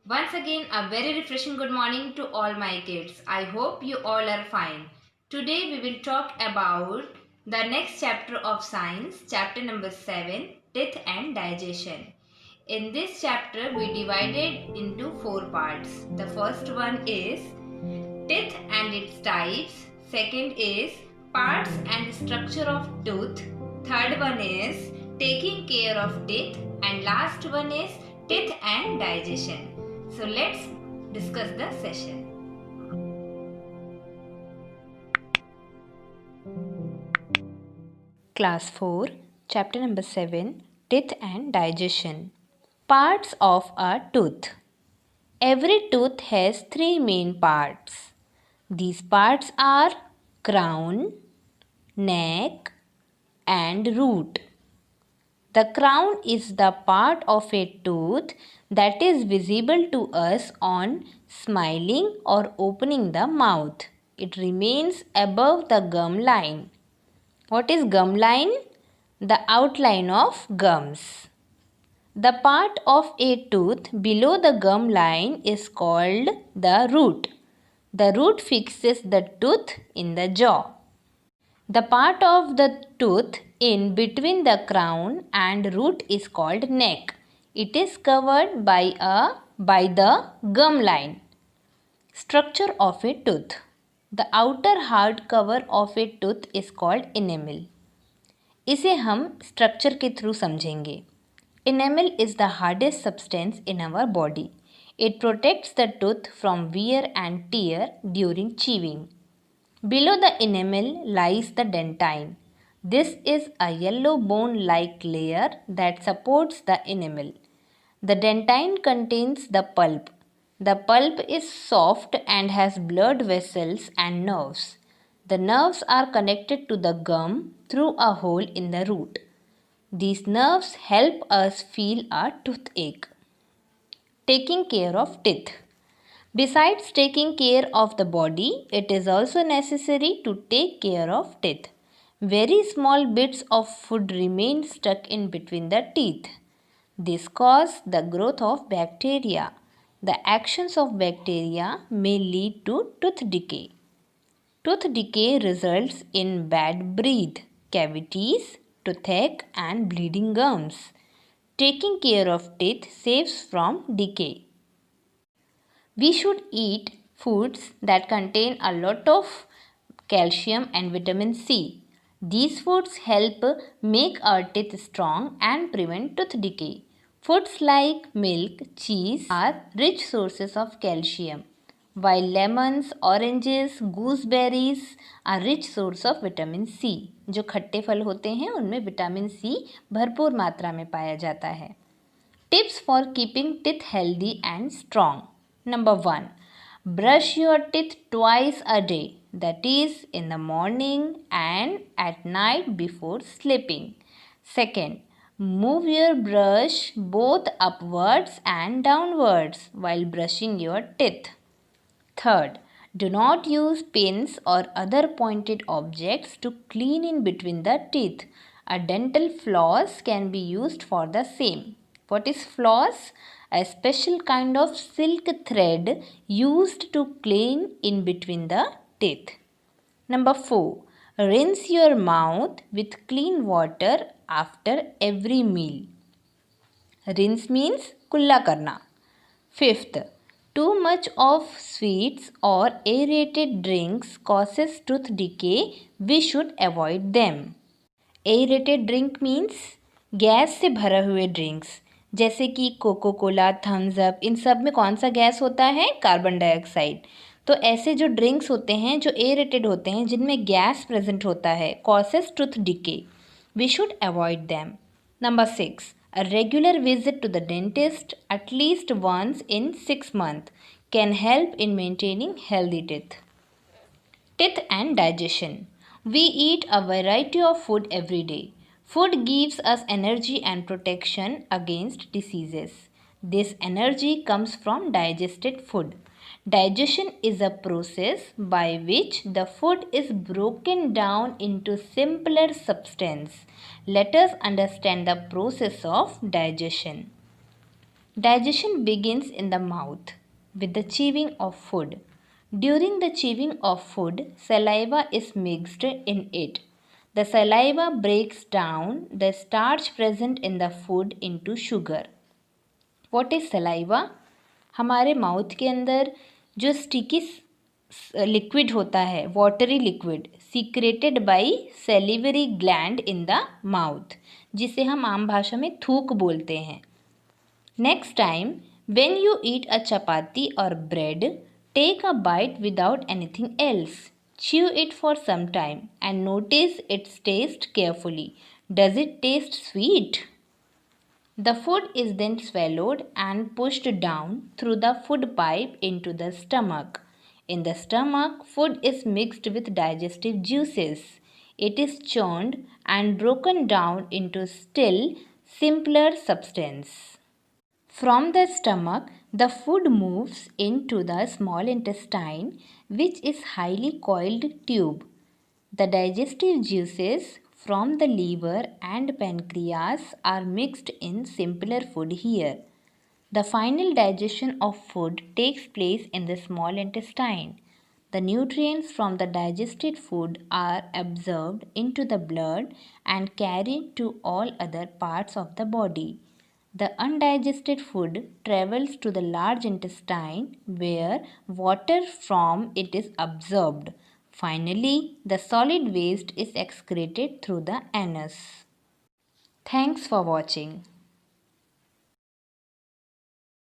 Once again, a very refreshing good morning to all my kids. I hope you all are fine. Today we will talk about the next chapter of science, chapter number 7, Teeth and Digestion. In this chapter, we divided into 4 parts. The first one is teeth and its types. Second is parts and structure of tooth. Third one is taking care of teeth. And last one is teeth and digestion. So let's discuss the session. Class 4, Chapter number 7, Teeth and Digestion. Parts of a tooth. Every tooth has 3 main parts. These parts are crown, neck, and root. The crown is the part of a tooth that is visible to us on smiling or opening the mouth. It remains above the gum line. What is gum line? The outline of gums. The part of a tooth below the gum line is called the root. The root fixes the tooth in the jaw. The part of the tooth in between the crown and root is called neck. It is covered by the gum line. Structure of a tooth. The outer hard cover of a tooth is called enamel. इसे हम structure के through समझेंगे. Enamel is the hardest substance in our body. It protects the tooth from wear and tear during chewing. Below the enamel lies the dentine. This is a yellow bone-like layer that supports the enamel. The dentine contains the pulp. The pulp is soft and has blood vessels and nerves. The nerves are connected to the gum through a hole in the root. These nerves help us feel a toothache. Taking care of teeth. Besides taking care of the body, it is also necessary to take care of teeth. Very small bits of food remain stuck in between the teeth. This causes the growth of bacteria. The actions of bacteria may lead to tooth decay. Tooth decay results in bad breath, cavities, toothache, and bleeding gums. Taking care of teeth saves from decay. We should eat foods that contain a lot of calcium and vitamin C. These foods help make our teeth strong and prevent tooth decay. Foods like milk, cheese are rich sources of calcium, while lemons, oranges, gooseberries are rich source of vitamin C. जो खट्टे फल होते हैं उनमें vitamin C भरपूर मात्रा में पाया जाता है. Tips for keeping teeth healthy and strong. Number 1. Brush your teeth twice a day, that is in the morning and at night before sleeping. Second, move your brush both upwards and downwards while brushing your teeth. Third, do not use pins or other pointed objects to clean in between the teeth. A dental floss can be used for the same. What is floss? A special kind of silk thread used to clean in between the teeth. Number 4. Rinse your mouth with clean water after every meal. Rinse means kulla karna. Fifth, too much of sweets or aerated drinks causes tooth decay. We should avoid them. Aerated drink means gas से भरे हुए drinks, जैसे कि cocoa Cola, Thums up, इन सब में कौन सा gas होता है? Carbon dioxide. तो ऐसे जो ड्रिंक्स होते हैं जो एरेटेड होते हैं जिनमें गैस प्रेजेंट होता है causes tooth decay. We should avoid them. Number 6. A regular visit to the dentist at least once in 6 months can help in maintaining healthy teeth. Teeth and digestion. We eat a variety of food every day. Food gives us energy and protection against diseases. This energy comes from digested food. Digestion is a process by which the food is broken down into simpler substance. Let us understand the process of digestion. Digestion begins in the mouth with the chewing of food. During the chewing of food, saliva is mixed in it. The saliva breaks down the starch present in the food into sugar. What is saliva? हमारे mouth के अंदर जो sticky liquid होता है, watery liquid, secreted by salivary gland in the mouth, जिसे हम आम भाषा में थूक बोलते हैं. Next time, when you eat a chapati or bread, take a bite without anything else. Chew it for some time and notice its taste carefully. Does it taste sweet? The food is then swallowed and pushed down through the food pipe into the stomach. In the stomach, food is mixed with digestive juices. It is churned and broken down into still simpler substance. From the stomach, the food moves into the small intestine, which is highly coiled tube. The digestive juices from the liver and pancreas are mixed in simpler food here. The final digestion of food takes place in the small intestine. The nutrients from the digested food are absorbed into the blood and carried to all other parts of the body. The undigested food travels to the large intestine where water from it is absorbed. Finally, the solid waste is excreted through the anus. Thanks for watching.